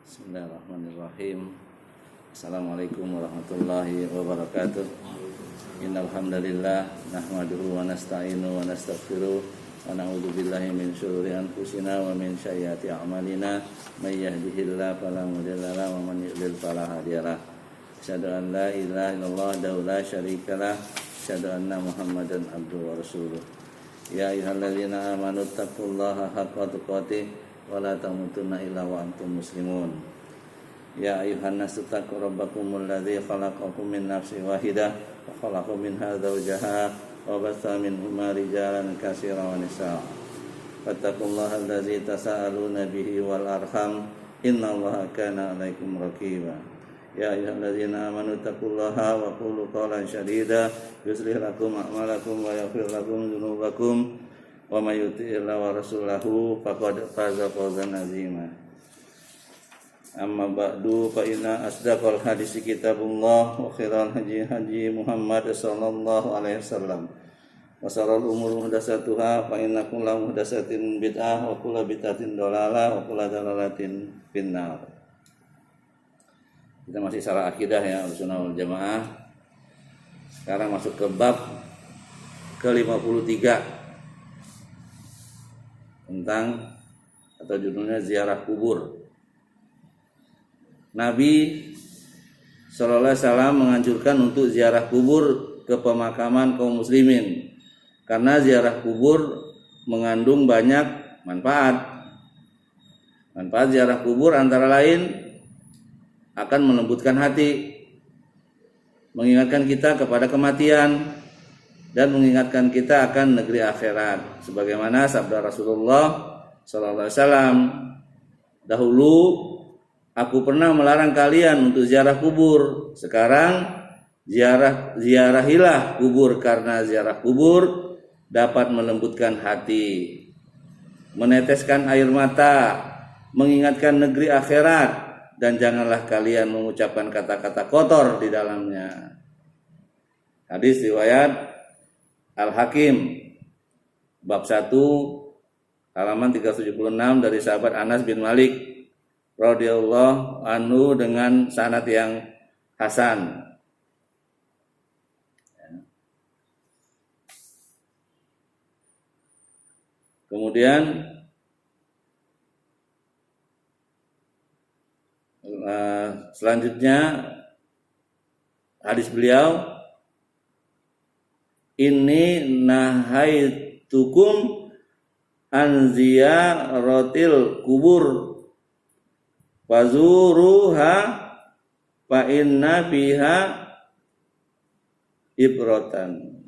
Bismillahirrahmanirrahim. Assalamualaikum warahmatullahi wabarakatuh. Innal hamdalillah nahmaduhu wa nasta'inu wa nastaghfiruh wa na'udzu billahi min syururi anfusina wa min sayyiati a'malina may yahdihillahu fala mudilla lahu wa man yudlil fala hadiyalah. Asyhadu an la ilaha illallah wahdahu la syarikalah, asyhadu anna Muhammadan abduhu wa rasuluh. Ya ayyuhalladzina amanu taqullaha haqqa tuqatih wa la tamutunna illa wa antum muslimun. Ya ayyuhan nasu taqu rabbakumul ladzi khalaqakum min nafsin wahidah wa khalaqa minha zawjaha wa batha minhuma rijalan katsiran wa nisaa. Fattaqullaha alladzi tasaaluna bihi wal arham innallaha kana 'alaikum raqiba. Ya ayyuhalladzina amanu taqullaha wa qulu qawlan sadida yuslih lakum a'malakum wa yaghfir lakum dzunubakum wa may yuti'illah wa rasulahu faqad faza fawzan 'azima. Amma ba'du fa inna asdaqal hadisi kitabullah wa khairal hadi Muhammad sallallahu alaihi wasallam wa sharral umuri muhdatsatuha fa inna kulla muhdatsatin bid'ah wa kulla bid'atin dhalalah wa kulla dhalalatin finnar. Kita masih syarah akidah ya, Ahlussunnah wal Jamaah. Sekarang masuk ke bab ke-53 tentang atau judulnya ziarah kubur. Nabi sallallahu alaihi wasallam menganjurkan untuk ziarah kubur ke pemakaman kaum muslimin karena ziarah kubur mengandung banyak manfaat. Manfaat ziarah kubur antara lain akan melembutkan hati, mengingatkan kita kepada kematian, dan mengingatkan kita akan negeri akhirat. Sebagaimana sabda Rasulullah sallallahu alaihi wasallam, dahulu aku pernah melarang kalian untuk ziarah kubur. Sekarang ziarahilah kubur karena ziarah kubur dapat melembutkan hati, meneteskan air mata, mengingatkan negeri akhirat, dan janganlah kalian mengucapkan kata-kata kotor di dalamnya. Hadis riwayat Al-Hakim bab 1 halaman 376 dari sahabat Anas bin Malik radhiyallahu anhu dengan sanad yang hasan. Kemudian selanjutnya hadis beliau, ini nahaitukum an ziyaratil kubur fazuruha fa inna fiha ibratan.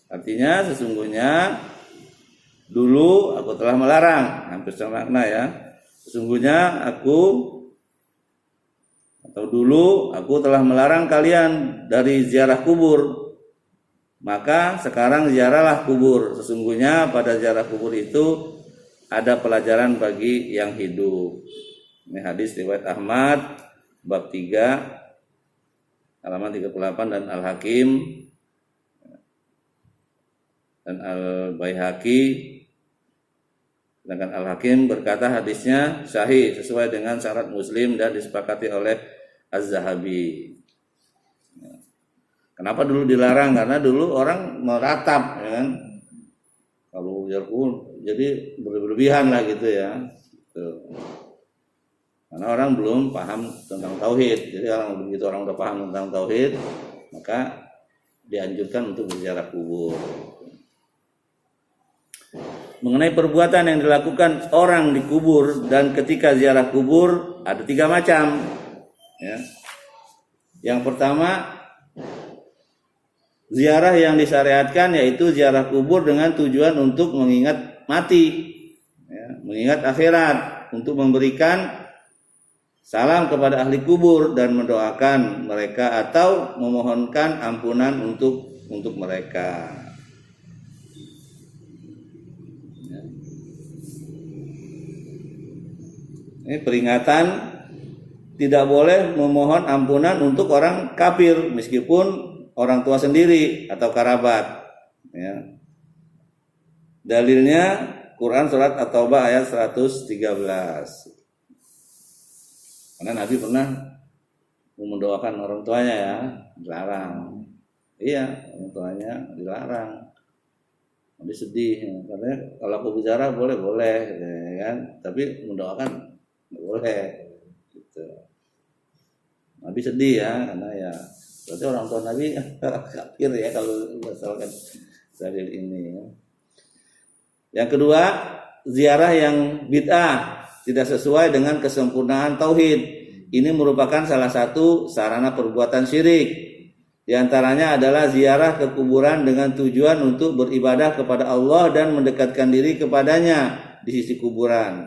Artinya sesungguhnya dulu aku telah melarang, hampir sama makna ya. Sesungguhnya dulu aku telah melarang kalian dari ziarah kubur. Maka sekarang ziarahlah kubur. Sesungguhnya pada ziarah kubur itu ada pelajaran bagi yang hidup. Ini hadis riwayat Ahmad bab 3 halaman 38 dan Al-Hakim dan Al-Baihaqi. Sedangkan Al-Hakim berkata hadisnya sahih sesuai dengan syarat Muslim dan disepakati oleh Az-Zahabi. Kenapa dulu dilarang? Karena dulu orang meratap, ya kan? Kalau ziarah kubur jadi berlebihan lah gitu ya. Tuh. Karena orang belum paham tentang tauhid. Jadi begitu orang udah paham tentang tauhid, maka dianjurkan untuk berziarah kubur. Mengenai perbuatan yang dilakukan orang di kubur dan ketika ziarah kubur ada 3 macam. Ya. Yang pertama, ziarah yang disyariatkan yaitu ziarah kubur dengan tujuan untuk mengingat mati, ya, mengingat akhirat, untuk memberikan salam kepada ahli kubur dan mendoakan mereka atau memohonkan ampunan untuk mereka. Ya. Ini peringatan tidak boleh memohon ampunan untuk orang kafir meskipun orang tua sendiri atau kerabat. Ya. Dalilnya Quran surat At-Taubah ayat 113. Karena Nabi pernah mendoakan orang tuanya ya, dilarang. Iya, orang tuanya dilarang. Nabi sedih, karena kalau aku bicara boleh, ya kan? Tapi mendoakan nggak boleh. Gitu. Nabi sedih ya, karena ya berarti orang tua Nabi kafir ya kalau misalkan dalil ini. Yang kedua, ziarah yang bid'ah, tidak sesuai dengan kesempurnaan tauhid. Ini merupakan salah satu sarana perbuatan syirik. Di antaranya adalah ziarah ke kuburan dengan tujuan untuk beribadah kepada Allah dan mendekatkan diri kepadanya di sisi kuburan,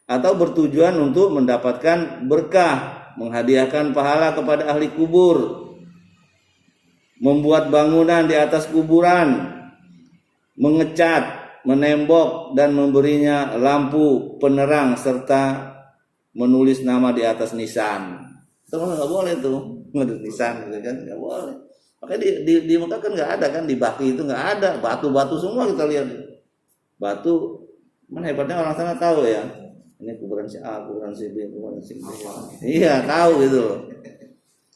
atau bertujuan untuk mendapatkan berkah, menghadiahkan pahala kepada ahli kubur, membuat bangunan di atas kuburan, mengecat, menembok dan memberinya lampu penerang serta menulis nama di atas nisan. Itu nggak boleh tuh, menulis nisan gitu kan, nggak boleh. Makanya di Mekah kan nggak ada kan, di Baki itu nggak ada, batu-batu semua kita lihat. Batu, mana hebatnya orang sana tahu ya. Ini kuburan si A, kuburan si B, kuburan si B. Iya tahu gitu.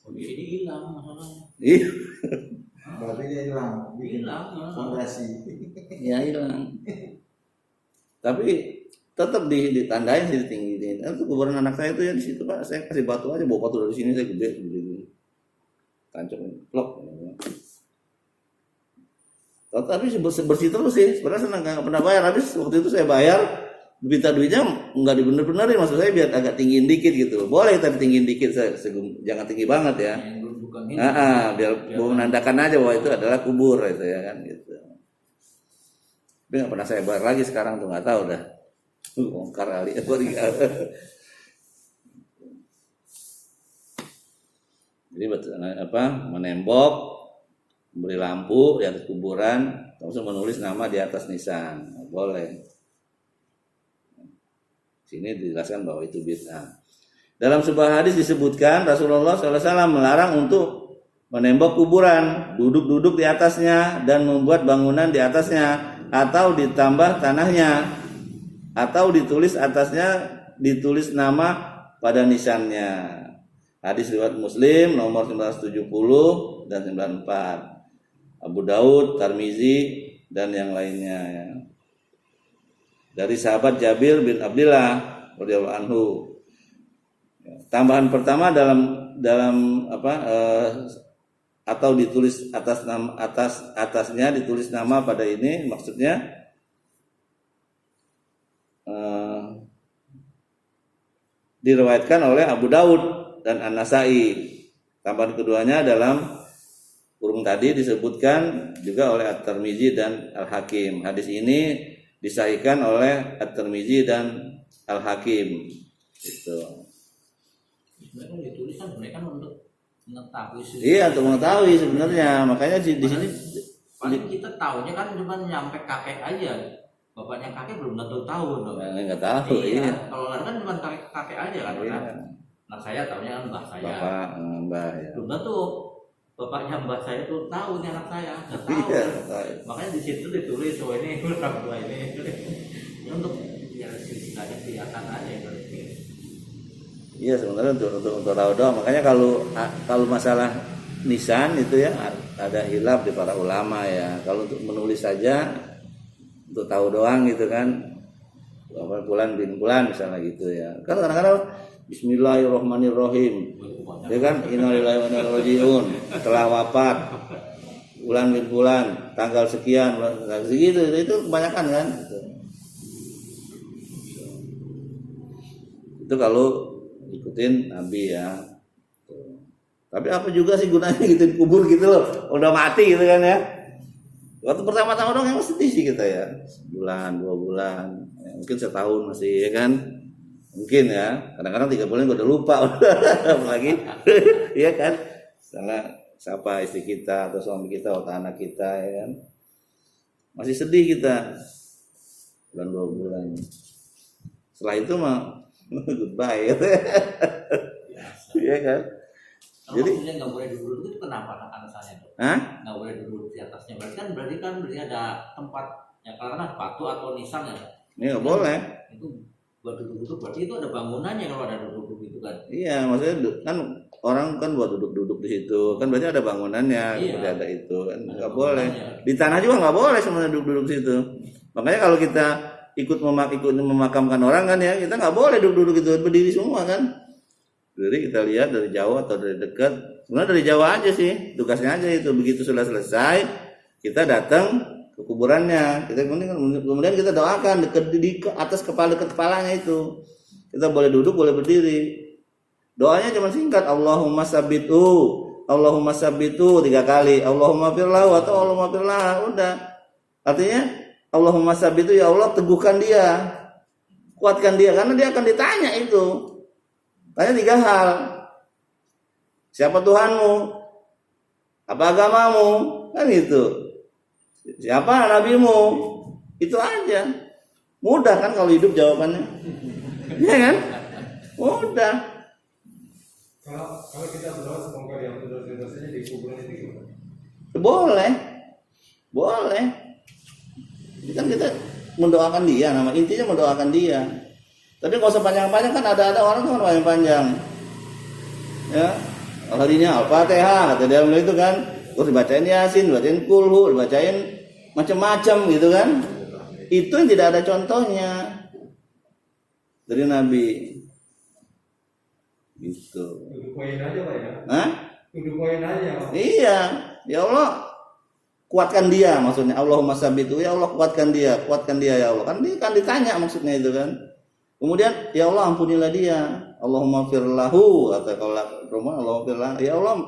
Jadi hilang masalahnya. Iya. Berarti dia hilang fondasi. Ya hilang. Tapi tetap ditandain sih, ditinggiin. Itu kuburan anak saya itu ya di situ Pak. Saya kasih batu aja, bawa batu dari sini saya gede. Tancap plok. Tapi bersih terus sih. Sebenarnya saya nggak pernah bayar. Habis waktu itu saya bayar, minta duitnya nggak dibener-benerin. Maksud saya biar agak tinggiin dikit gitu. Boleh tapi tinggiin dikit, jangan tinggi banget ya. Biar menandakan aja bahwa itu adalah kubur itu ya kan gitu. Tapi nggak pernah saya bayar lagi sekarang tuh, nggak tahu dah. Bongkar kali Jadi menembok, beri lampu di atas kuburan, langsung menulis nama di atas nisan, boleh. Sini dijelaskan bahwa itu bid'ah. Dalam sebuah hadis disebutkan Rasulullah SAW melarang untuk menembok kuburan, duduk-duduk di atasnya dan membuat bangunan di atasnya, atau ditambah tanahnya, atau ditulis atasnya, ditulis nama pada nisannya. Hadis riwayat Muslim nomor 970 dan 94, Abu Daud, Tirmizi dan yang lainnya ya. Dari sahabat Jabir bin Abdullah radhiyallahu anhu. Tambahan pertama dalam atau ditulis atasnya ditulis nama pada ini, maksudnya diriwayatkan oleh Abu Daud dan An-Nasai. Tambahan keduanya dalam kurung tadi disebutkan juga oleh At-Tirmizi dan Al-Hakim. Hadis ini disahihkan oleh At-Tirmizi dan Al-Hakim. Gitu. Mereka ditulis kan mereka untuk mengetahui. Iya, untuk mengetahui sebenarnya. Makanya di sini paling kita tahunya kan cuma nyampe kakek aja. Bapaknya kakek belum tentu tahu dong. Nggak tahu. Iya. Kalau kan cuma kakek aja kan. Iya. Nah saya tahunya kan mbah saya. Bapak, mbah ya. Belum tentu bapaknya mbah saya tuh tahu ini anak saya. Nggak tahu. Iya, Kan? Makanya di situ ditulis oh ini orang tua ini. Untuk ya istilahnya kelihatan aja berarti. Iya sebenarnya untuk tahu doang. Makanya kalau masalah nisan itu ya ada hilaf di para ulama ya. Kalau untuk menulis saja untuk tahu doang gitu kan, bulan bin bulan misalnya gitu ya. Kan kadang-kadang Bismillahirrahmanirrahim, ya kan, innalillahi wa inna ilaihi raji'un, telah wafat bulan bin bulan, tanggal sekian, segitu itu kebanyakan kan. Itu kalau ikutin Nabi ya. Tapi apa juga sih gunanya gitu kubur gitu loh, udah mati gitu kan ya. Waktu pertama-tama dong yang sedih sih kita ya, sebulan, 2 bulan, ya, mungkin setahun masih ya kan, mungkin ya, kadang-kadang 3 bulan gue udah lupa, apalagi, ya kan, salah siapa istri kita atau suami kita atau anak kita ya kan, masih sedih kita, bulan 2 bulan, setelah itu mah goodbye, ya kan. Jadi nggak boleh duduk itu kenapa alasannya tuh? Hah? Nggak boleh duduk di atasnya berarti ada tempat ya karena batu atau nisan ya. Ini nggak boleh. Itu buat duduk-duduk berarti itu ada bangunannya kalau ada duduk-duduk itu kan. Iya, maksudnya kan orang kan buat duduk-duduk di situ, kan berarti ada bangunannya, Iya. seperti ada itu kan Ada nggak boleh. bangunannya. Di tanah juga nggak boleh sebenarnya duduk-duduk di situ. Makanya kalau kita ikut memakamkan orang kan ya, kita nggak boleh duduk-duduk itu, berdiri semua kan. Jadi kita lihat dari jauh atau dari dekat. Sebenarnya dari jauh aja sih, tugasnya aja itu. Begitu sudah selesai, kita datang ke kuburannya. Kemudian kita doakan di atas dekat kepalanya itu. Kita boleh duduk, boleh berdiri. Doanya cuma singkat, Allahumma sabbitu 3 kali, Allahumma firlahu atau Allahumma firlah, udah. Artinya Allahumma sabbitu, ya Allah teguhkan dia, kuatkan dia, karena dia akan ditanya itu. Tanya 3 hal. Siapa Tuhanmu? Apa agamamu? Kan itu. Siapa nabimu? Itu aja. Mudah kan kalau hidup jawabannya. Iya kan? Mudah. Kalau kita berdoa semoga yang dosanya di kuburan itu gimana? Boleh. Ini kan kita mendoakan dia, intinya mendoakan dia. Tapi nggak usah panjang-panjang, kan ada orang kan panjang-panjang. Ya, harinya Al-Fatihah kata dia itu kan, terus dibacain Yasin, dibacain Kulhu, dibacain macam-macam gitu kan. Itu yang tidak ada contohnya dari Nabi. Gitu. Duduk poin aja Pak ya? Hah? Duduk poin aja Pak. Iya, ya Allah kuatkan dia, maksudnya Allahumma sabbitu, ya Allah kuatkan dia ya Allah. Kan dia kan ditanya maksudnya itu kan. Kemudian ya Allah ampunilah dia, Allahumma firlahu, atau kalau Allahumma firlah, ya Allah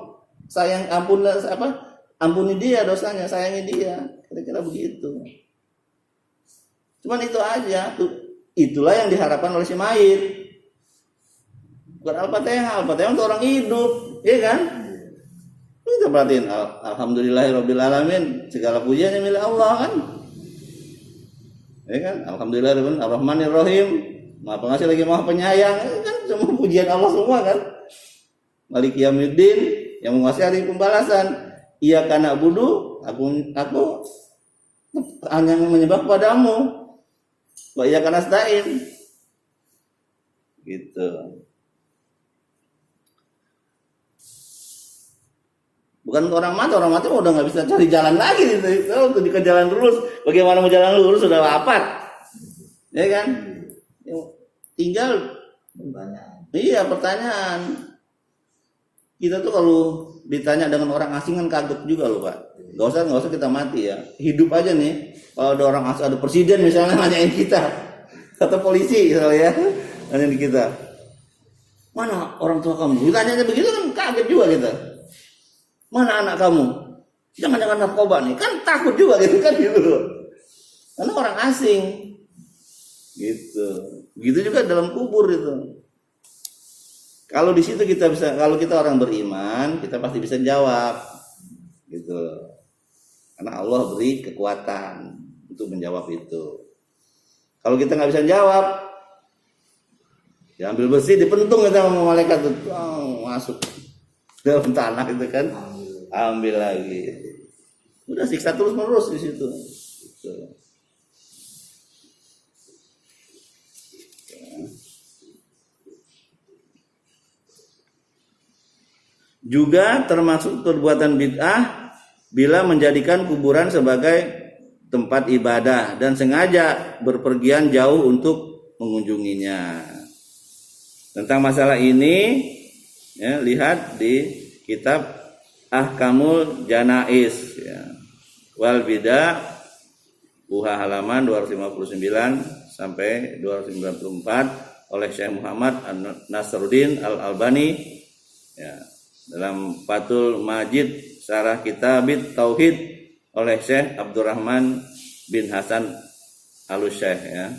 ampuni dia dosanya, sayangi dia, kira-kira begitu. Cuman itu aja, itulah yang diharapkan oleh si mayit. Bukan Al-Fatihah untuk orang hidup, ya kan? Kita perhatiin, alhamdulillahirabbil alamin, segala pujiannya milik Allah kan? Ya kan? Alhamdulillahirabbil arrahmanir rahim, Maha Pengasih lagi Maha Penyayang, kan semua pujian Allah semua kan? Maliki yaumiddin, yang menguasai hari pembalasan. Iyyaka na'budu, aku hanya menyembah padamu. Wa iyyaka nasta'in. Gitu. Bukan orang mati udah nggak bisa cari jalan lagi gitu. Kalau ke jalan lurus, bagaimana mau jalan lurus sudah wafat, ya kan? Tinggal pertanyaan. Kita tuh kalau ditanya dengan orang asing kan kaget juga loh Pak. Gak usah kita mati ya. Hidup aja nih. Kalau ada orang asing, ada presiden misalnya nanyain kita, atau polisi misalnya ya, nanyain kita, mana orang tua kamu? Ditanya begitu kan kaget juga kita. Mana anak kamu? Jangan narkoba nih, kan takut juga gitu kan gitu. Karena orang asing. Gitu. Begitu juga dalam kubur itu. Kalau di situ kalau kita orang beriman, kita pasti bisa jawab. Gitu. Karena Allah beri kekuatan untuk menjawab itu. Kalau kita nggak bisa jawab, diambil bersih, dipentung kita sama malaikat itu, masuk dalam tanah itu kan, ambil lagi, udah siksa terus menerus di situ. Gitu. Juga termasuk perbuatan bid'ah bila menjadikan kuburan sebagai tempat ibadah dan sengaja berpergian jauh untuk mengunjunginya. Tentang masalah ini ya, lihat di kitab Ahkamul Janaiz ya. Wal Bidah halaman 259 sampai 294 oleh Syekh Muhammad Nasruddin Al-Albani ya, dalam Fathul Majid Syarah Kitabit Tauhid oleh Syekh Abdurrahman bin Hasan Al-Syekh ya.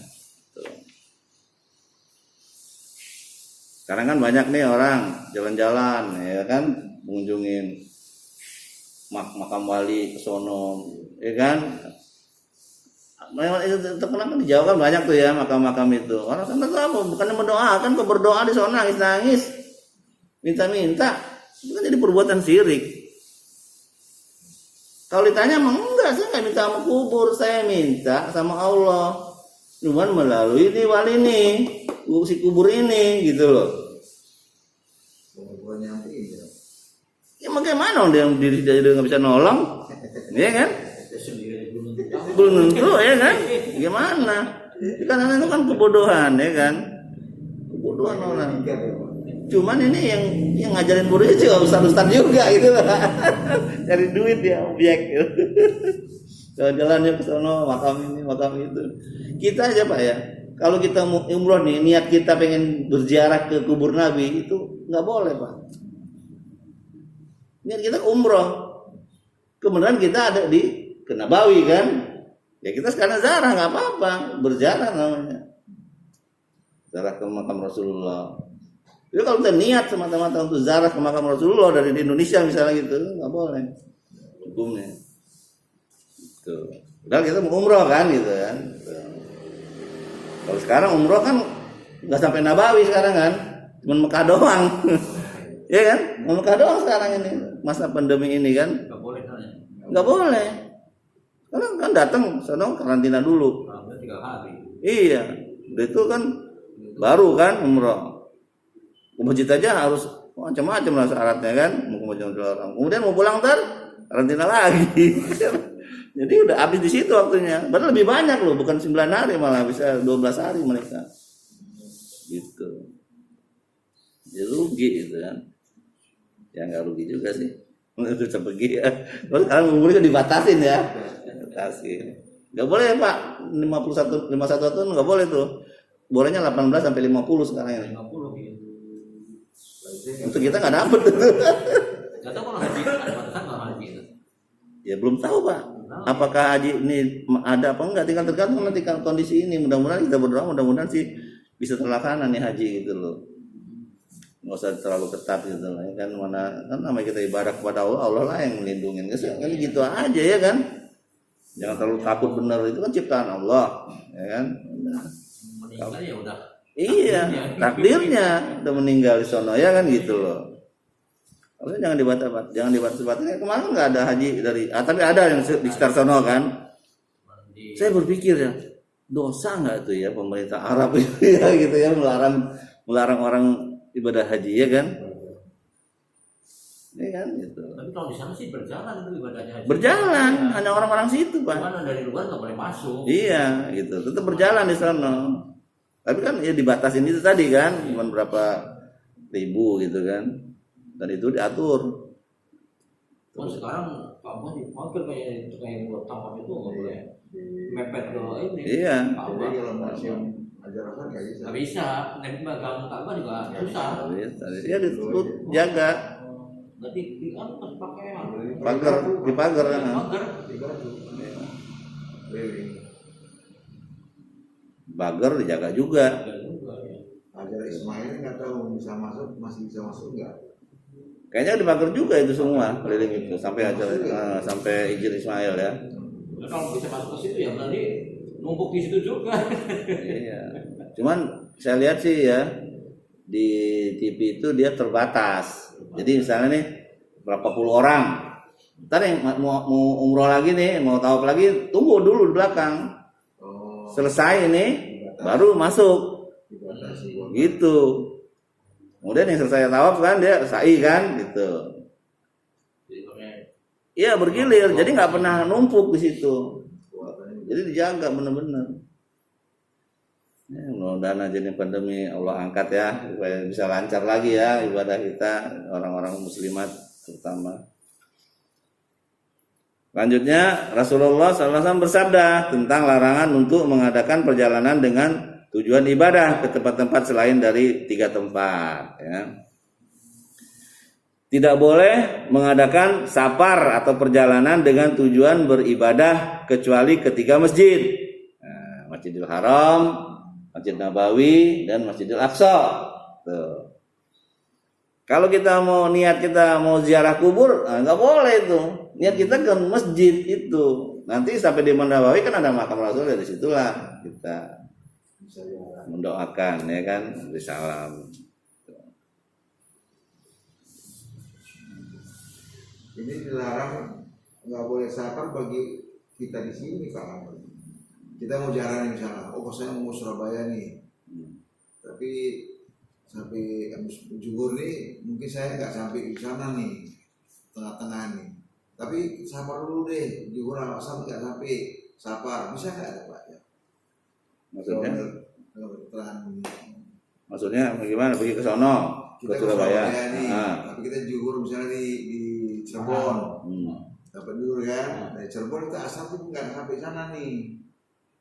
Sekarang kan banyak nih orang jalan-jalan ya kan, mengunjungin makam wali ke sono, ya kan? Itu terkenal kan di Jawa kan banyak tuh ya makam-makam itu. Orang sana tuh apa? Bukannya mendoakan, kok berdoa di sono nangis-nangis, minta-minta, itu kan jadi perbuatan syirik. Kalau ditanya emang enggak, saya nggak minta sama kubur, saya minta sama Allah. Cuman melalui ini wali nih, si kubur ini gitu loh. Bukan nyampe ini. Ya bagaimana dia diri dia nggak bisa nolong, ya kan? Dia sendiri belum tahu. Belum tentu ya kan? Gimana? Karena itu kan kebodohan ya kan? Kebodohan orang. Cuman ini yang ngajarin bodoh itu ustaz-ustaz juga gitu loh. Cari duit ya objek. Jalan-jalan ke sono makam ini makam itu. Kita aja Pak ya. Kalau kita mau umroh nih, niat kita pengen berziarah ke kubur Nabi itu nggak boleh Pak. Niat kita umroh. Kemudian kita ada di Nabawi kan. Ya kita sekarang ziarah nggak apa-apa, berziarah namanya. Ziarah ke makam Rasulullah. Jadi kalau kita niat semata-mata untuk ziarah ke makam Rasulullah dari di Indonesia misalnya gitu, nggak boleh hukumnya. Gitu. Padahal kita mau umroh kan gitu kan. Kalau sekarang umroh kan nggak sampai Nabawi sekarang kan, cuma Mekah doang. Ya kan? Mekah doang sekarang ini masa pandemi ini kan. Nggak boleh kan? Nggak boleh. Karena kan datang sono karantina dulu. Kalau 3 hari. Iya. Udah itu kan baru kan umroh. Ke masjid aja harus macam-macam lah syaratnya kan. Mau ke masjid orang. Kemudian mau pulang ntar karantina lagi. Jadi udah habis di situ waktunya. Padahal lebih banyak loh, bukan 9 hari malah bisa 12 hari mereka. Gitu. Ya rugi gitu kan. Ya nggak rugi juga sih. Bisa pergi ya. Terus sekarang umurnya dibatasin ya. Dibatasin. Nggak boleh Pak. 51 tahun nggak boleh tuh. Bolehnya 18 sampai 50 sekarang ini. 50 gitu. Untuk kita nggak dapet. Nggak tahu kalau haji ada batasan kalau haji itu. Ya belum tahu Pak. Apakah haji ini ada apa enggak? Tinggal tergantung nanti kondisi ini. Mudah-mudahan kita berdoa, mudah-mudahan sih bisa terlaksana nih haji gitu loh. Nggak usah terlalu ketat gitu loh. Kan mana kan namanya kita ibadah kepada Allah, Allah lah yang melindungi. Kan gitu aja ya kan. Jangan terlalu takut benar, itu kan ciptaan Allah, ya kan? Meninggal ya udah. Iya, takdirnya udah meninggal di sono ya kan gitu loh. Kalau jangan dibatas-batas. Kemarin nggak ada haji dari, tapi ada yang di sekitar sono kan. Saya berpikir ya, dosa nggak tuh ya pemerintah Arab itu ya gitu ya melarang orang ibadah haji ya kan? Ya kan gitu. Tapi kalau di sana sih berjalan itu ibadahnya haji. Berjalan, hanya orang-orang situ Pak. Cuman dari luar nggak boleh masuk. Iya, gitu. Tetap berjalan di sana. Tapi kan ya dibatasin itu tadi kan, cuma berapa ribu gitu kan. Dan itu diatur. Cuman sekarang kamu dipanggil kayak buat tampang itu nggak boleh mepet ke ini. Iya. Ka'bah. Jadi kalau mau ajaran nggak bisa. Nggak bisa. Naik pegang Ka'bah juga susah. Ya ditutup, jaga. Berarti di kan pakai Pagar, di pagar. pagar. Pagar dijaga juga. Ajar Ismail nggak tahu bisa masuk, masih bisa masuk nggak? Kayaknya di pagar juga itu semua keliling itu sampai sampai izin Ismail ya. Nah, kalau bisa masuk ke situ ya berarti numpuk di situ juga. Iya. Cuman saya lihat sih ya di TV itu dia terbatas. Jadi misalnya nih berapa puluh orang. Ntar yang mau umroh lagi nih, mau tawaf lagi, tunggu dulu di belakang. Selesai nih baru masuk. Gitu. Kemudian yang selesai tawaf kan dia sa'i kan gitu. Iya bergilir, jadi nggak pernah numpuk di situ. Jadi dijaga benar-benar. Ya, mudah-mudahan aja nih pandemi Allah angkat ya supaya bisa lancar lagi ya ibadah kita orang-orang muslimat terutama. Selanjutnya Rasulullah SAW bersabda tentang larangan untuk mengadakan perjalanan dengan tujuan ibadah ke tempat-tempat selain dari 3 tempat. Ya. Tidak boleh mengadakan safar atau perjalanan dengan tujuan beribadah kecuali ke 3 masjid. Nah, Masjidil Haram, Masjid Nabawi, dan Masjidil Aqsa. Tuh. Kalau kita mau niat kita mau ziarah kubur, nggak boleh itu. Niat kita ke masjid itu. Nanti sampai di Nabawi kan ada makam Rasul, dari situlah kita mendoakan ya kan, beri salam. Ini dilarang, nggak boleh safar bagi kita di sini Pak. kita mau jalan misalnya, oh saya mau Surabaya nih, tapi sampai habis Juhur nih mungkin saya nggak sampai di sana nih, tengah-tengah nih, tapi sapar dulu deh, Juhur alasan nggak sampai sapar, bisa nggak ada Pak ya? Maksudnya? Keterangan ini. Maksudnya bagaimana? Pergi ke sono, ke Kita Surabaya. nih, Ah. tapi kita Juhur misalnya di Cirebon, dapat Juhur kan, dari Cirebon kita asal tuh nggak sampai sana nih.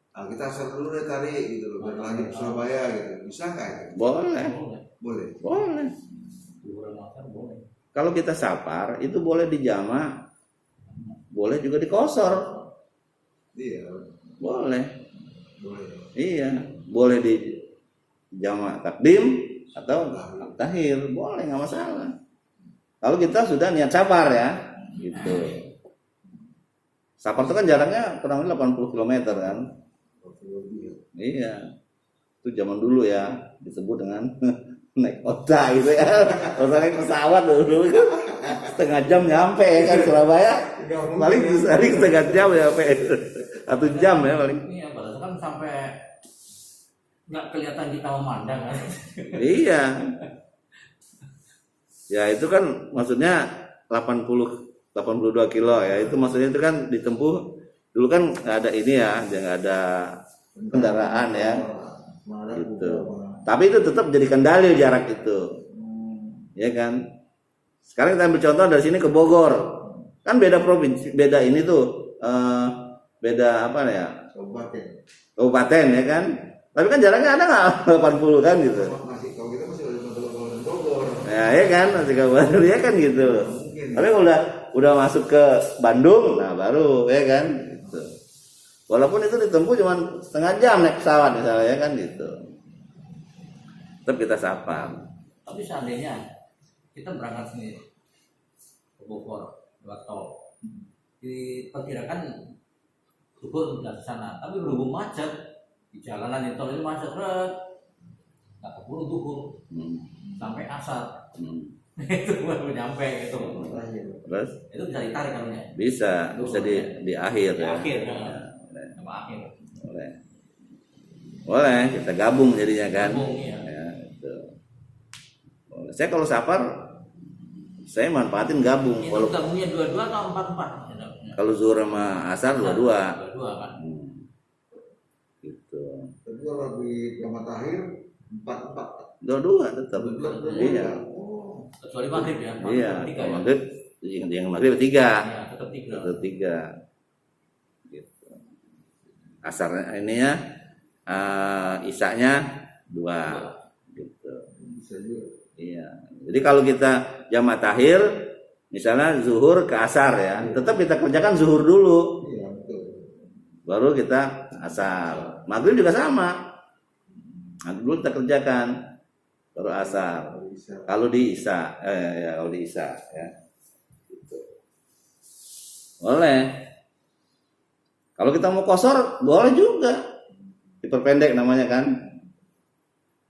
Nah, kita asal dulu deh tarik gitu loh, biar lanjut ke Surabaya gitu, bisa nggak itu? Boleh, Boleh. boleh. Juhur sama asar boleh. Kalau kita safar itu boleh dijamak, boleh juga dikosor, Iya, boleh. boleh. Iya, boleh di jamak takdim atau takhir, boleh nggak masalah. Kalau kita sudah niat safar ya, gitu. Safar itu kan jaraknya kurang lebih 80 km kan. Iya, itu zaman dulu ya disebut dengan naik kota gitu ya. Kalau naik pesawat dulu setengah jam nyampe kan Surabaya. Paling setengah jam nyampe, 1 jam ya paling. Iya, padahal kan sampai nggak kelihatan kita memandang kan. Iya. Ya itu kan maksudnya 82 kilo ya. Itu maksudnya itu kan ditempuh dulu kan nggak ada ini ya, nggak ada kendaraan ya. Gitu. Tapi itu tetap jadikan dalil jarak itu. Ya kan? Sekarang kita ambil contoh dari sini ke Bogor. Kan beda provinsi, beda ini tuh beda apa ya? Kabupaten ya kan? Tapi kan jaraknya ada nggak 80 kan gitu. Masih kalau kita masih ada Kabupaten Bogor. Ya kan masih kabupaten ya kan gitu. Tapi kalau udah masuk ke Bandung, nah baru ya kan gitu. Walaupun itu ditempuh cuma setengah jam naik pesawat misalnya ya kan gitu. Tetap kita safar. Tapi seandainya kita berangkat sini ke Bogor lewat tol, diperkirakan Bogor sudah ke sana, tapi berhubung macet di jalanan di tol itu macet, nggak keburu duhur sampai asar. Itu baru nyampe itu. Terus Itu bisa ditarik kalaunya. bisa di akhir Di ya. akhir, Ya, sama akhir. boleh. Boleh kita gabung jadinya kan. Gabung, iya. Ya, itu. Boleh. Saya kalau safar saya manfaatin gabung. Itu Kalau gabungnya 22 atau 44? kalau zuhur sama asar dua-dua. 22 kan. Gitu. Tapi kalau di Muhammad Tahir 4 Dua-dua tetap. Dua-dua. Iya. Kecuali maghrib ya. Iya. Tiga Kalau ya. maghrib yang maghrib 3. Iya, tetap 3. Tetap 3. Gitu. Asar ininya isaknya 2 gitu. bisa juga. Iya. Jadi kalau kita jamak takhir misalnya zuhur ke asar ya, tetap kita kerjakan zuhur dulu. Iya betul. Baru kita asar. Maghrib juga sama. Maghrib dulu kita kerjakan baru asar. Bisa. Kalau di isya, ya kalau di isya ya. Gitu. Boleh. Kalau kita mau kosor boleh juga. Diperpendek namanya kan.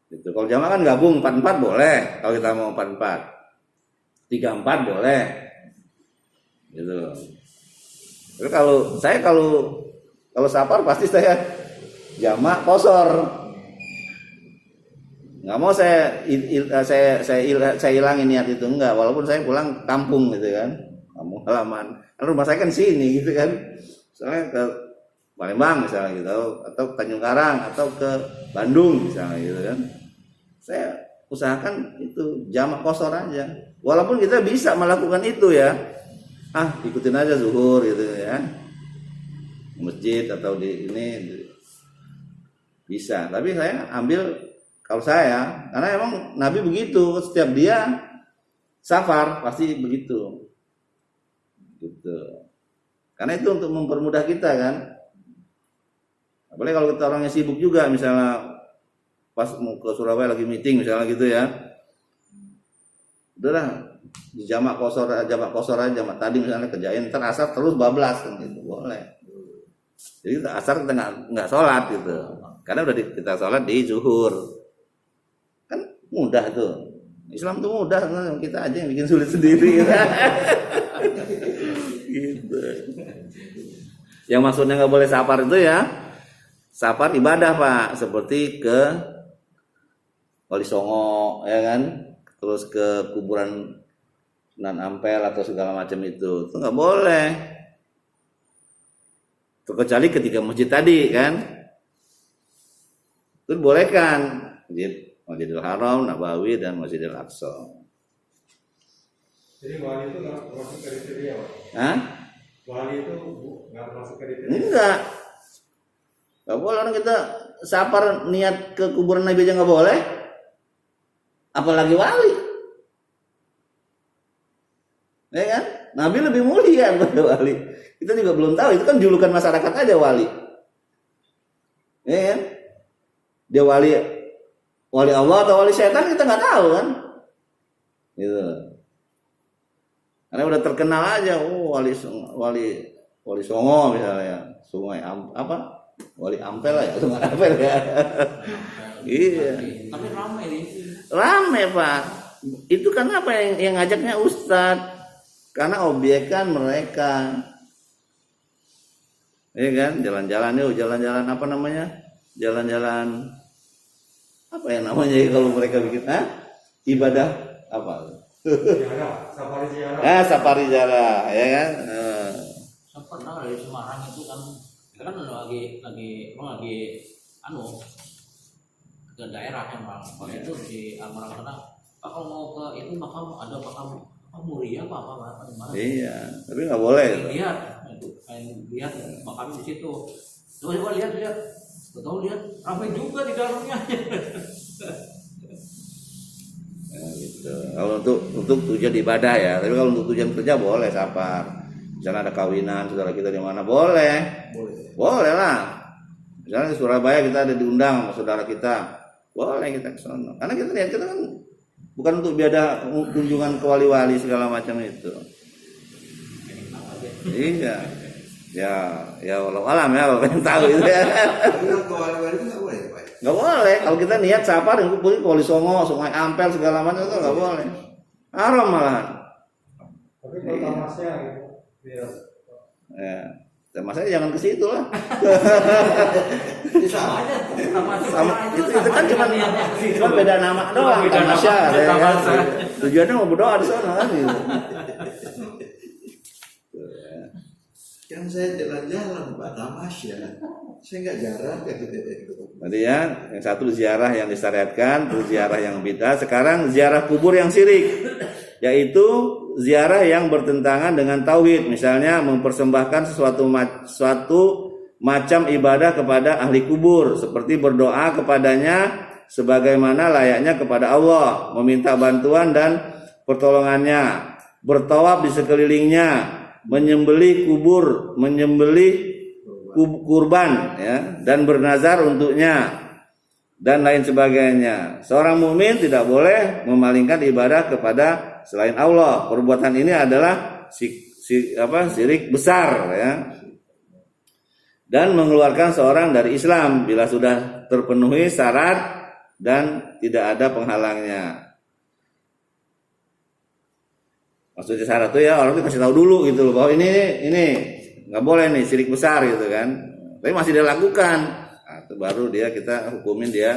Gitu. Kalau jamaah kan gabung 44 boleh. Kalau kita mau 44. 34 boleh. Gitu. Tapi kalau safar pasti saya jamak kosor. Nggak mau saya hilangin niat itu enggak, walaupun saya pulang kampung gitu kan, kampung halaman. Kan rumah saya kan sini gitu kan, soalnya ke Palembang misalnya gitu, atau ke Tanjung Karang atau ke Bandung misalnya gitu kan. Saya usahakan itu jamak kosor aja, walaupun kita bisa melakukan itu ya, ikutin aja zuhur gitu ya, masjid atau di ini bisa. Tapi saya ambil kalau saya, karena emang Nabi begitu, setiap dia safar pasti begitu, gitu. Karena itu untuk mempermudah kita kan. Apalagi kalau kita orangnya sibuk juga, misalnya pas mau ke Surabaya lagi meeting misalnya gitu ya, udahlah di jamak kosor aja, jamak tadi misalnya kerjain, ntar asar terus bablas kan gitu, boleh. Jadi asar kita nggak sholat gitu, karena udah kita sholat di zuhur. Mudah tuh, Islam tuh mudah, kita aja yang bikin sulit sendiri. Gitu. Yang maksudnya nggak boleh safar itu ya, safar ibadah Pak, seperti ke Wali Songo ya kan, terus ke kuburan Nan Ampel atau segala macam itu nggak boleh. Terkecuali ketika masjid tadi kan, itu bolehkan Masjidil Haram, Nabawi dan Masjidil Aqsa. Jadi wali itu nggak termasuk kriteria, Pak? Hah? Wali itu nggak termasuk kriteria. Enggak. Nggak boleh orang kita safar niat ke kuburan Nabi aja nggak boleh. Apalagi wali. Ya kan? Nabi lebih mulia daripada wali. Kita juga belum tahu, itu kan julukan masyarakat aja wali. Ya kan? Dia wali Allah atau wali setan kita nggak tahu kan? Gitu. Karena udah terkenal aja, wali Songo misalnya, Wali Ampel ya, Sungai Ampel ya. Iya. Tapi ramai ini. Rame Pak. Itu kan apa yang ngajaknya Ustadz? Karena objek kan mereka. Iya kan, jalan-jalan yuk, jalan-jalan apa namanya? Jalan-jalan apa ya namanya kalau mereka bikin? Ibadah apa? Ziarah, safari ziarah. Safari ziarah, ya kan? Saya pernah dari Semarang itu kan, kita kan lagi ke daerah emang. Waktu itu di Amarang sana, Pak kalau mau ke itu makam ada makam Muria apa di mana? Iya, tapi nggak boleh. Lihat makamnya di situ. Coba lihat. Betul lihat, ramai juga di dalamnya. Ya, gitu. Kalau untuk tujuan ibadah ya, tapi kalau untuk tujuan kerja boleh safar. Misalnya ada kawinan saudara kita di mana boleh lah. Misalnya di Surabaya kita ada diundang sama saudara kita, boleh kita ke sana. Karena kita lihat kita kan bukan untuk biada kunjungan ke wali-wali segala macam itu. Iya. Ya walau alam ya, kalau pengen tahu itu ya. Tapi kalau ke wali-wali itu nggak boleh ya Pak? Nggak boleh. Kalau kita niat safar, ke Wali Songo, Sungai Ampel segala macam itu nggak boleh. Haram malahan. Tapi kalau tamasnya gitu, biar Ya, masalahnya jangan ke situ lah. Sama. Sama, itu kan cuma beda nama doang. Tamasya, ya kan? Tujuannya mau berdoa di sana kan gitu. Kan saya jalan-jalan Pak, tamasya. Saya nggak jarang kayak gitu. Tadi ya, yang satu ziarah yang disyariatkan, terus ziarah yang bid'ah. Sekarang ziarah kubur yang syirik, yaitu ziarah yang bertentangan dengan tauhid. Misalnya mempersembahkan suatu macam ibadah kepada ahli kubur, seperti berdoa kepadanya sebagaimana layaknya kepada Allah, meminta bantuan dan pertolongannya, bertawaf di sekelilingnya, menyembelih kurban ya, dan bernazar untuknya dan lain sebagainya. Seorang mukmin tidak boleh memalingkan ibadah kepada selain Allah. Perbuatan ini adalah syirik besar ya, dan mengeluarkan seorang dari Islam bila sudah terpenuhi syarat dan tidak ada penghalangnya. Maksudnya syarat itu ya orang itu kasih tahu dulu gitu loh, bahwa ini nggak boleh nih, syirik besar gitu kan. Tapi masih dia lakukan, nah, itu baru kita hukumin dia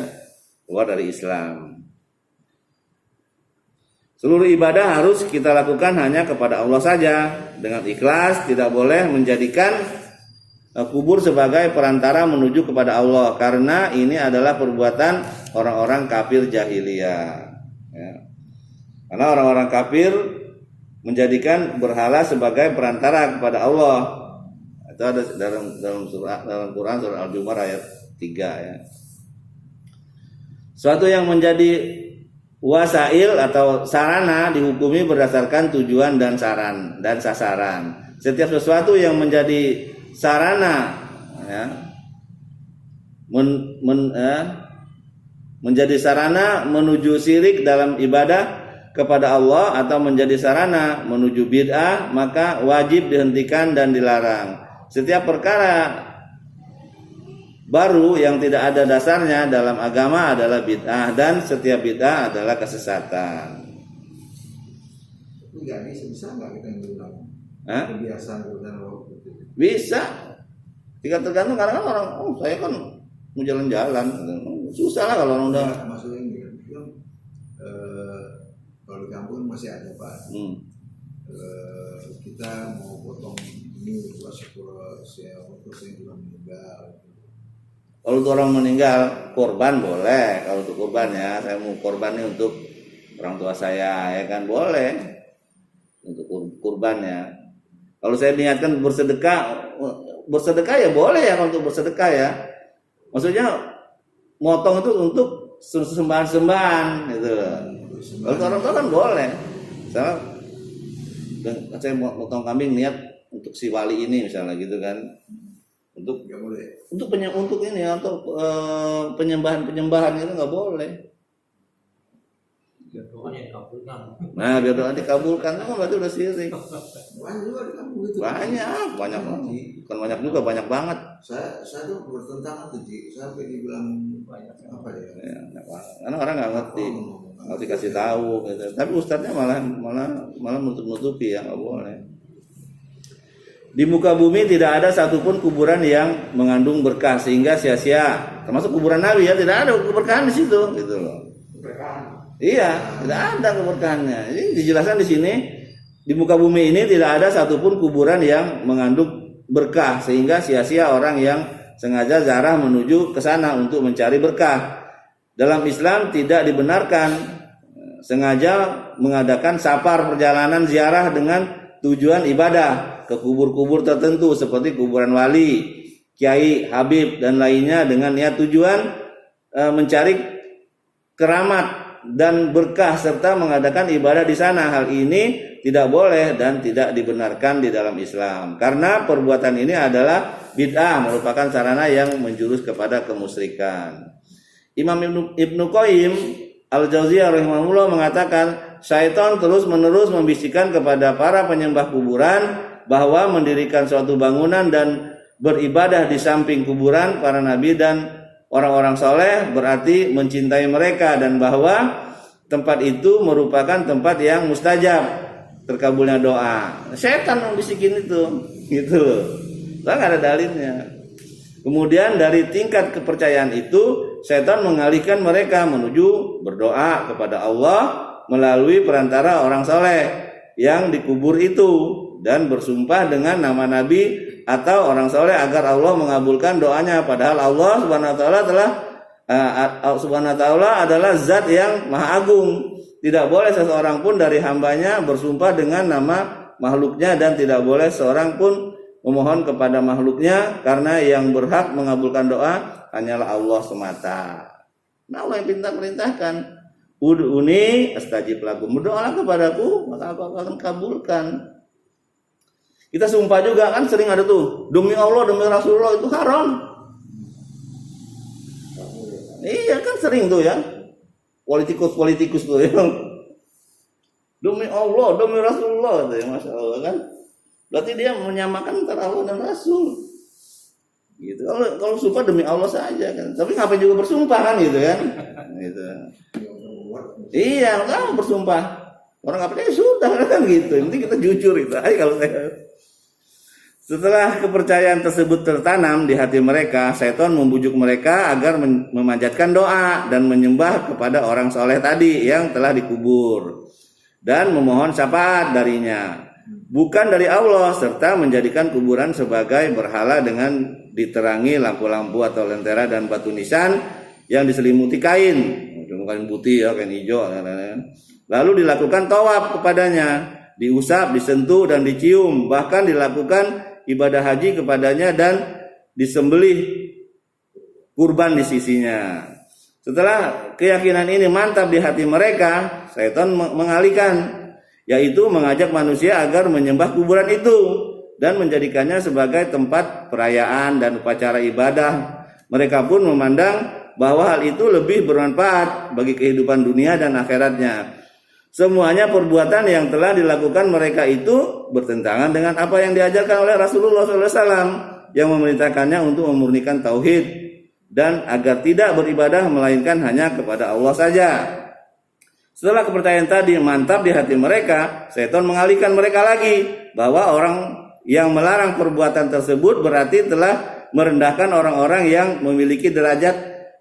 keluar dari Islam. Seluruh ibadah harus kita lakukan hanya kepada Allah saja dengan ikhlas, tidak boleh menjadikan kubur sebagai perantara menuju kepada Allah, karena ini adalah perbuatan orang-orang kafir jahiliyah ya. Karena orang-orang kafir menjadikan berhala sebagai perantara kepada Allah. Itu ada dalam Quran surah Al-Jumu'ah ayat 3 ya. Suatu yang menjadi wasail atau sarana dihukumi berdasarkan tujuan dan sasaran. Setiap sesuatu yang menjadi sarana ya, menjadi sarana menuju syirik dalam ibadah kepada Allah atau menjadi sarana menuju bid'ah, maka wajib dihentikan dan dilarang. Setiap perkara baru yang tidak ada dasarnya dalam agama adalah bid'ah, dan setiap bid'ah adalah kesesatan. Enggak bisa nggak kita ngulang? Kebiasaan waktu itu. Bisa. Jika tergantung, karena orang saya kan mau jalan-jalan. Susah lah kalau orang udah. Nah, maksudnya ini kan kalau di kampung masih ada Pak. Kita mau potong ini pas saya juga meninggal. Kalau untuk orang meninggal korban boleh. Kalau untuk korban ya, saya mau korban ini untuk orang tua saya ya kan boleh untuk kurbannya. Kalau saya niatkan bersedekah ya boleh ya kalau untuk bersedekah ya. Maksudnya motong itu untuk sembahan-sembahan gitu. Kalau untuk orang tua kan boleh. Saya mau motong kambing niat untuk si wali ini misalnya gitu kan. Untuk Nggak boleh. untuk ini untuk penyembahan itu nggak boleh. Biar doanya dikabulkan. Nah biar doa dikabulkan itu kan berarti udah syirik. Banyak juga di kampung itu. Banyak banget. Bukan banyak juga, banyak banget. Saya tuh bertentangan tuh Ji, sampai dibilang Banyak. apa ya? Ya, karena orang nggak ngerti, nggak dikasih tahu gitu. Tapi ustadznya malah nutup-nutupi ya nggak boleh. Di muka bumi tidak ada satupun kuburan yang mengandung berkah sehingga sia-sia. Termasuk kuburan Nabi ya, tidak ada keberkahan di situ gitu loh. Iya, tidak ada keberkahannya. Ini dijelaskan di sini, di muka bumi ini tidak ada satupun kuburan yang mengandung berkah sehingga sia-sia orang yang sengaja ziarah menuju ke sana untuk mencari berkah. Dalam Islam tidak dibenarkan sengaja mengadakan safar perjalanan ziarah dengan tujuan ibadah ke kubur-kubur tertentu seperti kuburan wali, kiai, habib dan lainnya dengan niat tujuan mencari keramat dan berkah serta mengadakan ibadah di sana. Hal ini tidak boleh dan tidak dibenarkan di dalam Islam karena perbuatan ini adalah bid'ah, merupakan sarana yang menjurus kepada kemusyrikan. Imam Ibnu Qayyim Al-Jauziyah rahimahullah mengatakan, syaitan terus-menerus membisikkan kepada para penyembah kuburan bahwa mendirikan suatu bangunan dan beribadah di samping kuburan para nabi dan orang-orang soleh berarti mencintai mereka dan bahwa tempat itu merupakan tempat yang mustajab terkabulnya doa. Setan membisikin itu, gitu. Lah nggak ada dalilnya. Kemudian dari tingkat kepercayaan itu, setan mengalihkan mereka menuju berdoa kepada Allah melalui perantara orang soleh yang dikubur itu dan bersumpah dengan nama Nabi atau orang soleh agar Allah mengabulkan doanya. Padahal Allah Subhanahu wa Ta'ala adalah Zat yang Maha Agung. Tidak boleh seseorang pun dari hambanya bersumpah dengan nama makhluknya dan tidak boleh seorang pun memohon kepada makhluknya karena yang berhak mengabulkan doa hanyalah Allah semata. Nah Allah yang perintahkan, ud'uni astajib lakum, berdoalah kepadaku maka aku akan kabulkan. Kita sumpah juga kan sering ada tuh, demi Allah demi Rasulullah itu haram. Iya kan sering tuh ya, politikus tuh ya. Demi Allah demi Rasulullah itu ya, masya Allah kan. Berarti dia menyamakan antara Allah dan Rasul. Gitu. Kalau sumpah demi Allah saja kan. Tapi ngapain juga bersumpah kan gitu kan? Gitu. Iya, kamu bersumpah. Orang ngapain sudah kan gitu. Nanti kita jujur itu. Kalau saya setelah kepercayaan tersebut tertanam di hati mereka, setan membujuk mereka agar memanjatkan doa dan menyembah kepada orang soleh tadi yang telah dikubur dan memohon syafaat darinya, bukan dari Allah, serta menjadikan kuburan sebagai berhala dengan diterangi lampu-lampu atau lentera dan batu nisan yang diselimuti kain putih ya, kain hijau. Lalu dilakukan tawaf kepadanya, diusap, disentuh dan dicium, bahkan dilakukan ibadah haji kepadanya dan disembelih kurban di sisinya. Setelah keyakinan ini mantap di hati mereka, setan mengalihkan, yaitu mengajak manusia agar menyembah kuburan itu dan menjadikannya sebagai tempat perayaan dan upacara ibadah. Mereka pun memandang bahwa hal itu lebih bermanfaat bagi kehidupan dunia dan akhiratnya. Semuanya perbuatan yang telah dilakukan mereka itu bertentangan dengan apa yang diajarkan oleh Rasulullah SAW yang memerintahkannya untuk memurnikan tauhid dan agar tidak beribadah melainkan hanya kepada Allah saja. Setelah kepercayaan tadi mantap di hati mereka, setan mengalihkan mereka lagi bahwa orang yang melarang perbuatan tersebut berarti telah merendahkan orang-orang yang memiliki derajat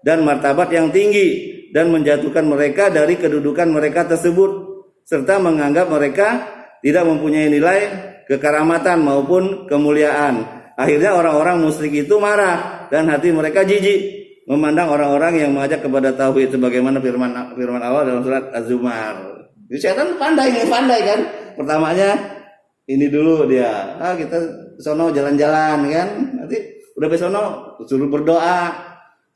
dan martabat yang tinggi dan menjatuhkan mereka dari kedudukan mereka tersebut serta menganggap mereka tidak mempunyai nilai kekaramatan maupun kemuliaan. Akhirnya orang-orang musyrik itu marah dan hati mereka jijik memandang orang-orang yang mengajak kepada tauhid sebagaimana firman Allah dalam surat Az-Zumar. Jadi setan pandai kan. Pertamanya ini dulu dia, kita sono jalan-jalan kan. Nanti udah besono suruh berdoa,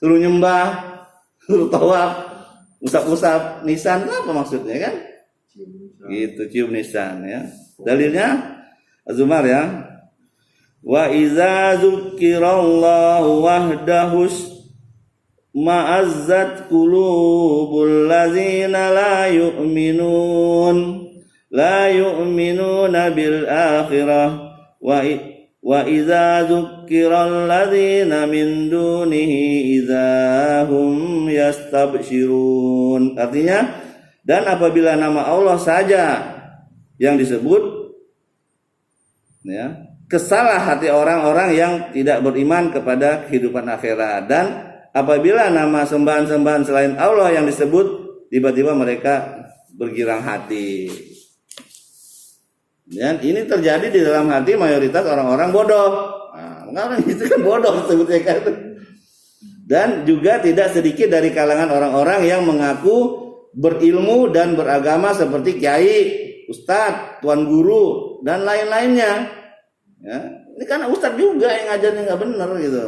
suruh nyembah, suruh tawaf, usap-usap nisan, apa maksudnya kan? Gitu, cium nisan ya. Dalilnya Az-Zumar ya. Wa iza dzukirallahu wahdahus ma'azzat qulubul ladzina la yu'minuna bil akhirah wa iza dzukiral ladzina min dunihi idzahum yastabshirun. Artinya, dan apabila nama Allah saja yang disebut ya, kesalah hati orang-orang yang tidak beriman kepada kehidupan akhirat, dan apabila nama sembahan-sembahan selain Allah yang disebut, tiba-tiba mereka bergirang hati. Dan ini terjadi di dalam hati mayoritas orang-orang bodoh. Nah, orang itu kan bodoh sebutnya kan. Dan juga tidak sedikit dari kalangan orang-orang yang mengaku berilmu dan beragama seperti kiai, ustadz, tuan guru, dan lain-lainnya. Ya, ini kan ustadz juga yang ngajarnya nggak benar gitu.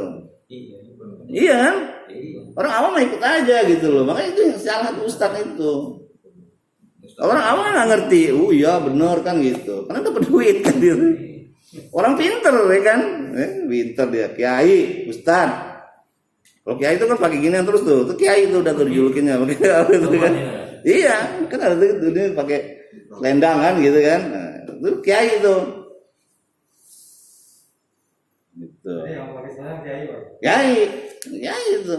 Iya kan? Orang awam ikut aja gitu loh. Makanya itu yang salah ustadz itu. Orang awam nggak ngerti. Oh iya benar kan gitu. Karena dapat duit kan gitu. Orang pinter ya kan? Pinter dia. Kiai, ustadz. Kalau kiai itu kan pakai ginian terus tuh. Itu kiai itu udah terjulukinnya. Itu kan? Iya, kan ada tuh dia pakai selendang kan gitu kan. Nah, itu kiai itu. Gitu. Yang pakai selendang kiai, Pak. Kiai itu.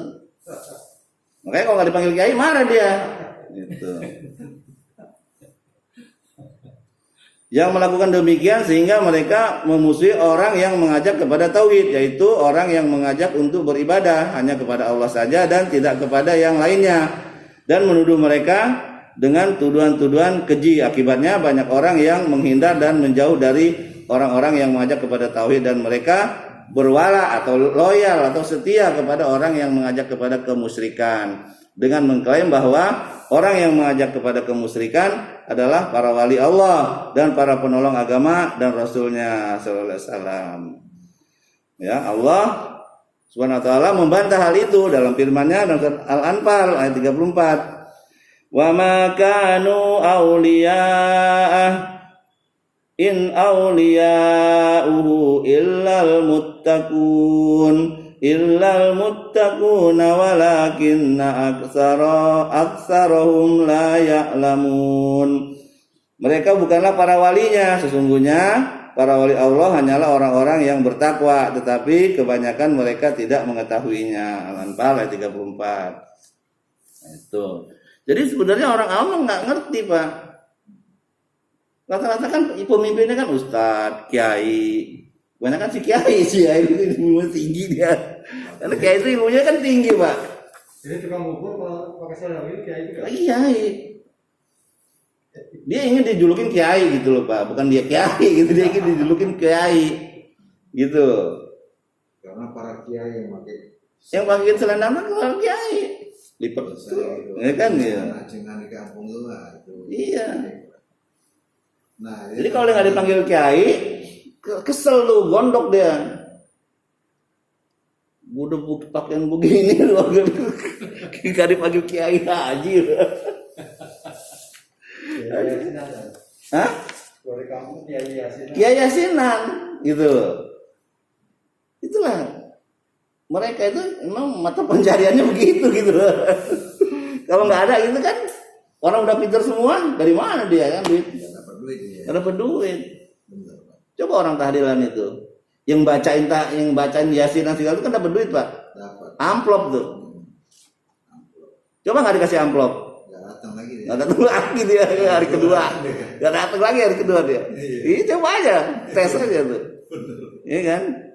Makanya kalau nggak dipanggil kiai marah dia. Gitu. Yang melakukan demikian sehingga mereka memusuhi orang yang mengajak kepada tauhid, yaitu orang yang mengajak untuk beribadah hanya kepada Allah saja dan tidak kepada yang lainnya, dan menuduh mereka dengan tuduhan-tuduhan keji. Akibatnya banyak orang yang menghindar dan menjauh dari orang-orang yang mengajak kepada tauhid, dan mereka berwala atau loyal atau setia kepada orang yang mengajak kepada kemusyrikan dengan mengklaim bahwa orang yang mengajak kepada kemusyrikan adalah para wali Allah dan para penolong agama dan Rasulnya sallallahu alaihi wasallam. Ya, Allah Subhanahu wa taala membantah hal itu dalam firman-Nya dalam surat Al-Anfal ayat 34. Wa ma kanu awliya'ah in awliya'uhu illal muttaquna walakinna aktsarahum la ya'lamun. Mereka bukanlah para walinya, sesungguhnya para wali Allah hanyalah orang-orang yang bertakwa, tetapi kebanyakan mereka tidak mengetahuinya. Al-Anfal ayat 34. Itu. Jadi sebenarnya orang awam nggak ngerti, Pak. Rata-rata kan pemimpinnya kan ustadz, kiai. Banyak kan si kiai itu ilmunya tinggi dia. Karena kiai itu ilmunya kan tinggi, Pak. Jadi tukang bubur kalau pakai selendang itu kiai juga. Kiai. Dia ingin dijulukin kiai gitu loh, Pak. Bukan dia kiai gitu, dia ingin dijulukin kiai. Gitu. Karena para kiai yang pakai selendang kan para kiai. Lipat. Ya kan ya. Ajengan di kampung itu lah itu. Iya. Nah, jadi kalau dia nggak dipanggil kiai, kesel lu, gondok dia. Udah pakaian begini lu, gak dipanggil kiai haji. Hah? Dari kampung kiai yasinan. Kiai yasinan, gitu. Itulah. Mereka itu memang mata pencariannya begitu gitu. Kalau nggak ada gitu kan, orang udah pintar semua, dari mana dia kan duit? Nggak dapat duit ya. Nggak dapat duit. Benar, Pak. Coba orang tahlilan itu, yang bacain yasinan segala itu kan dapat duit, Pak. Dapat. Amplop tuh. Coba nggak dikasih amplop, Nggak datang lagi dia. nggak datang lagi dia hari kedua, nggak datang lagi hari kedua dia. Ini coba aja, tes aja tuh, iya kan?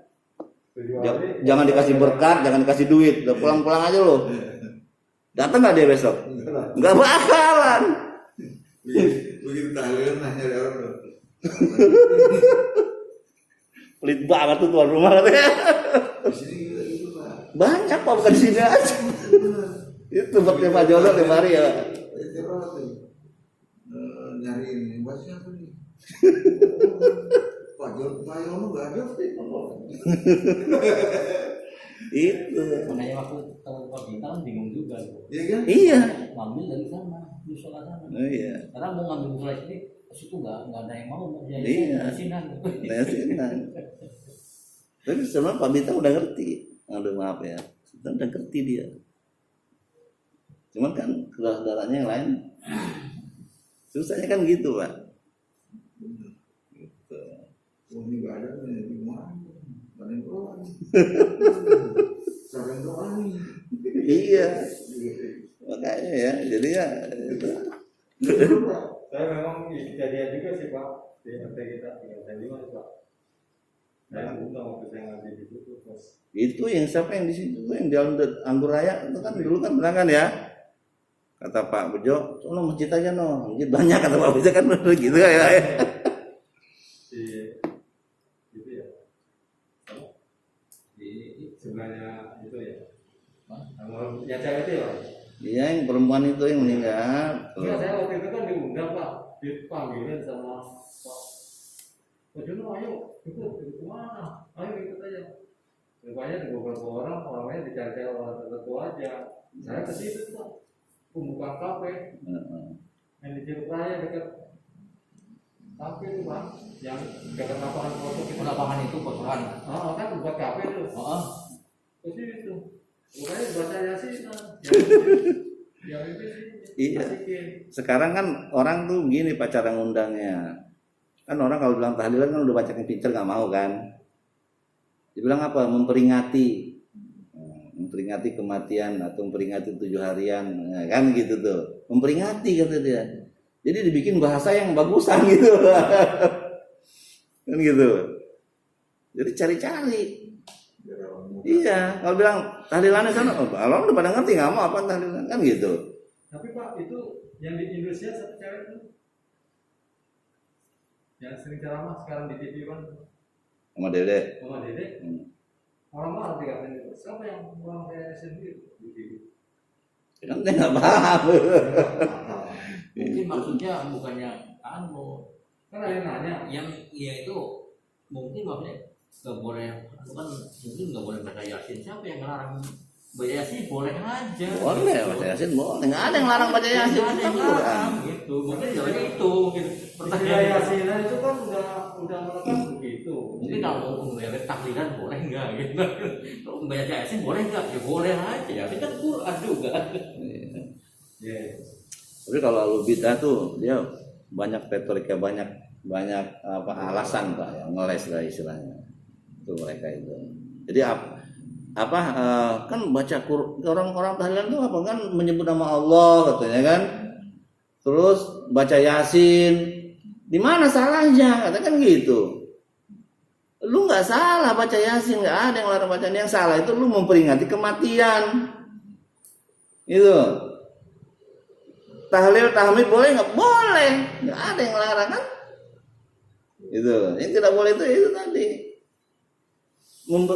7 Ja- hari. Jangan dikasih berkat, jangan dikasih duit, udah pulang-pulang aja lo. Datang nggak dia besok? Nggak bakalan. Begitu tahlilan nanya ada orang tuh. Pelit banget tuh tuan rumah katanya. Di sini juga gitu Pak. Banyak Pak, bukan di sini aja. Itu baknya Pak Jono tiap hari ya. Tiap orang tuh nyari ini buat siapa nih? Pak Yono nggak ada. Itu. Makanya waktu tahu Pak Bintang bingung juga. Iya kan? Iya. Ngambil dari sana, di sholat sana. Oh, iya. Karena mau ngambil musola sini, pas itu nggak ada yang mau ya Iya. asinan. Senang. Tapi sebenarnya Pak Bintang udah ngerti. Aduh maaf ya, udah ngerti dia. Cuman kan saudara-saudaranya yang lain susahnya kan gitu Pak. Gitu. Oh ini nggak ada nih di mana? Nggak ada yang doa. Siapa yang doa nih? Iya. Makanya ya, jadi ya. Itu. Saya memang kejadian juga sih Pak di RT kita tinggal di mana Pak. Saya undang waktu saya ngaji di situ terus. Itu yang siapa yang di situ tuh yang jalan Anggur Raya itu kan dulu kan pernah kan ya. Kata Pak Bejo, "Sono masjid aja no, masjid banyak," kata Pak Bejo kan gitu ya. Di itu ya. Di sebelahnya itu ya. Yang cewek itu ya Pak. Iya yang perempuan itu yang meninggal. Enggak, saya waktu itu kan diundang Pak, dipanggilin sama Pak. Pak Jono, ayo ikut kemana? Ayo ikut aja. Rupanya ada beberapa orang, orangnya dicari orang tertentu aja. Saya ke situ Pak, pembukaan kafe yang di Jeruk Raya dekat kafe itu Pak, yang dekat lapangan foto kita. Lapangan itu kotoran. Kan buat kafe tuh. Oh, Ke situ. Rupanya baca Yasinan. Yang itu sih. Iya. Asikin. Sekarang kan orang tuh gini Pak cara ngundangnya. Kan orang kalau bilang tahlilan kan udah baca yang pinter nggak mau kan. Dibilang apa? Memperingati kematian atau memperingati 7 harian, nah, kan gitu tuh. Memperingati kata dia. Jadi dibikin bahasa yang bagusan gitu. Kan gitu. Jadi cari-cari. Iya, kalau bilang tahlilannya sana, orang udah pada ngerti nggak mau apa tahlilan kan gitu. Tapi Pak itu yang di Indonesia satu cewek itu yang sering ceramah sekarang di TV kan Sama Dede. Mama Dede. Orang mana tiga itu? Siapa yang orang kayak sendiri di TV? Kan dia nggak paham. mungkin maksudnya bukannya anu, Kan ada yang nanya. yang ya itu mungkin maksudnya nggak boleh, bukan mungkin nggak boleh baca Yasin. Siapa yang melarang baca Yasin? Boleh aja. Boleh baca Yasin boleh. Nggak ada yang larang baca Yasin. Nggak ada yang larang gitu. Mungkin jawabannya itu. Mungkin Istilah pertanyaan. Yasinan itu kan udah melekat begitu. Mungkin kalau mau membayar tahlilan boleh nggak gitu. Kalau membayar Yasin boleh nggak? Ya boleh aja. Yasin kan Quran juga. Iya. Tapi kalau alu bidah tuh dia banyak retorika, banyak apa alasan Pak ya, ngeles lah istilahnya. Itu mereka itu. Jadi kan baca orang-orang tahlilan tuh apa kan menyebut nama Allah katanya kan. Terus baca Yasin. Di mana salahnya? Katakan gitu. Lu nggak salah baca Yasin, nggak ada yang larang bacaan. Yang salah itu lu memperingati kematian. Itu. Tahlil, tahmid boleh nggak? Boleh. Nggak ada yang larang kan? Itu. Yang tidak boleh itu tadi.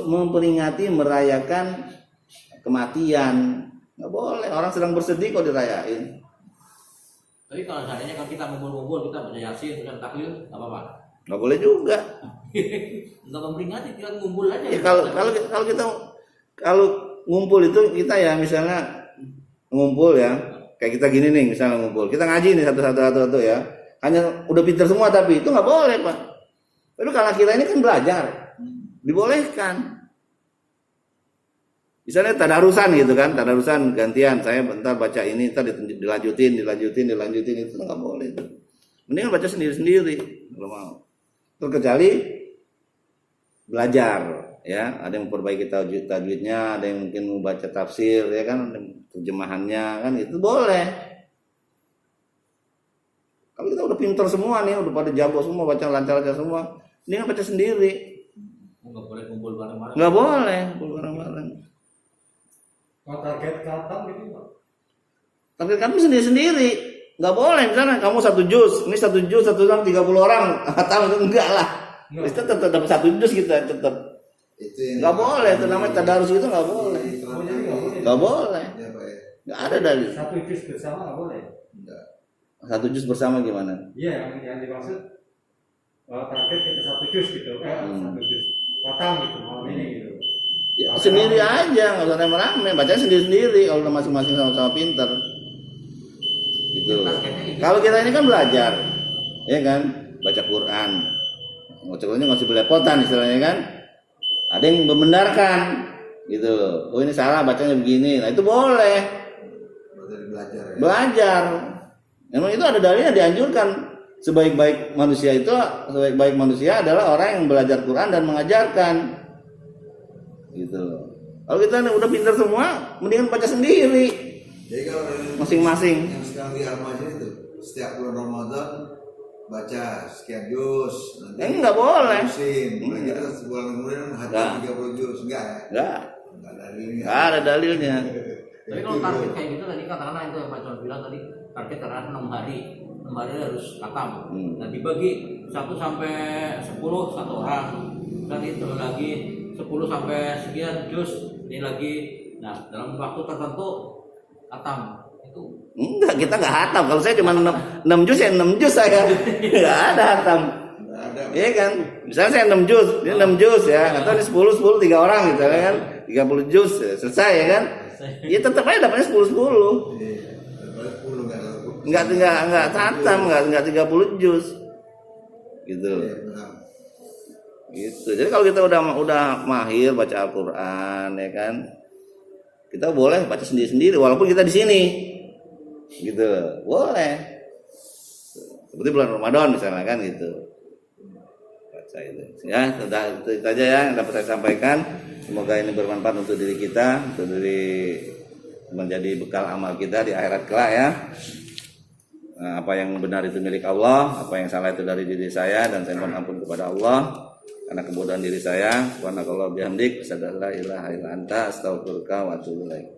Memperingati, merayakan kematian. Nggak boleh. Orang sedang bersedih kok dirayain. Tapi kalau seandainya kan kita ngumpul-ngumpul, kita baca Yasin, bukan tahlil, nggak apa-apa. Nggak boleh juga. Untuk memperingati kita ngumpul aja. Ya, kalau ngumpul itu kita ya misalnya ngumpul ya kayak kita gini nih misalnya ngumpul kita ngaji nih satu ya hanya udah pinter semua tapi itu nggak boleh Pak. Tapi kalau kita ini kan belajar dibolehkan. Misalnya tadarusan gitu kan, tadarusan gantian saya bentar baca ini ntar dilanjutin itu nggak boleh. Mendingan baca sendiri kalau mau. Terkecuali belajar ya, ada yang memperbaiki tajwidnya, ada yang mungkin membaca tafsir ya kan, terjemahannya kan itu boleh. Kalau kita udah pintar semua nih, udah pada jago semua, baca lancar semua, ini kan baca sendiri. Nggak boleh ngumpul bareng-bareng. Nggak boleh kumpul bareng-bareng. Kalau target khatam gitu Pak. Tapi kamu sendiri-sendiri. Nggak boleh misalnya kamu 1 juz, ini 1 juz, 1 juz 30 orang. Khatam itu enggak lah. Kita tetap dapat 1 juz kita tetap. Itu yang Nggak boleh, itu namanya tadarus itu nggak boleh. Oh, jadi nggak boleh. Nggak boleh. Ya Pak ya. Nggak ada dalil. Satu juz bersama nggak boleh. Enggak. 1 juz bersama gimana? Iya, yang dimaksud target kita 1 juz gitu, 1 juz khatam gitu, malam ini gitu. Ya, sendiri aja, nggak usah rame-rame. Bacanya sendiri-sendiri kalau udah masing-masing sama-sama pinter. Gitu. Kalau kita ini kan belajar, ya kan, baca Quran. Baca Qurannya nggak usah belepotan istilahnya kan. Ada yang membenarkan, gitu. Oh ini salah bacanya begini. Nah itu boleh Berarti belajar ya. belajar. Memang itu ada dalilnya dianjurkan. Sebaik-baik manusia adalah orang yang belajar Quran dan mengajarkan. Gitu. Kalau kita udah pintar semua, mendingan baca sendiri Jadi kalau masing-masing. yang sekarang di Al-Masjid itu setiap bulan Ramadan baca sekian juz, nanti Nggak boleh. musim. Nah, kita sebulan kemudian Nggak. hatam 30 juz, enggak ya? Enggak, Enggak ada dalilnya. enggak ada dalilnya. Tapi kalau target kayak gitu tadi katakanlah itu yang Pak John bilang tadi target terhadap 6 hari. 6 hari harus khatam. Nah dibagi 1 sampai 10 1 orang. Dan itu lagi 10 sampai sekian juz ini lagi. Nah dalam waktu tertentu khatam itu. Enggak, kita enggak hatam. Kalau saya cuma 6 juz ya 6 juz saya. Enggak ada hatam. Enggak ada. Iya kan? Misalnya saya 6 juz, ini 6 juz ya. Atau ini 10 3 orang gitu kan. 30 juz ya, selesai ya kan? Ya tetap aja dapatnya 10. Iya. Daripada 10 enggak ada. Enggak hatam, enggak 30 juz. Gitu. Iya, benar. Gitu. Jadi kalau kita udah mahir baca Al-Qur'an ya kan. Kita boleh baca sendiri-sendiri walaupun kita di sini. Gitu. Boleh. Seperti bulan Ramadan misalnya kan gitu. Baca itu. Ya, itu aja ya yang dapat saya sampaikan. Semoga ini bermanfaat untuk diri kita, untuk menjadi bekal amal kita di akhirat kelak ya. Nah, apa yang benar itu milik Allah, apa yang salah itu dari diri saya dan saya mohon ampun kepada Allah karena kebodohan diri saya. Subhanakallah bihamdik, asyhadu an la ilaha illa anta, astaghfiruka wa atubu ilaik.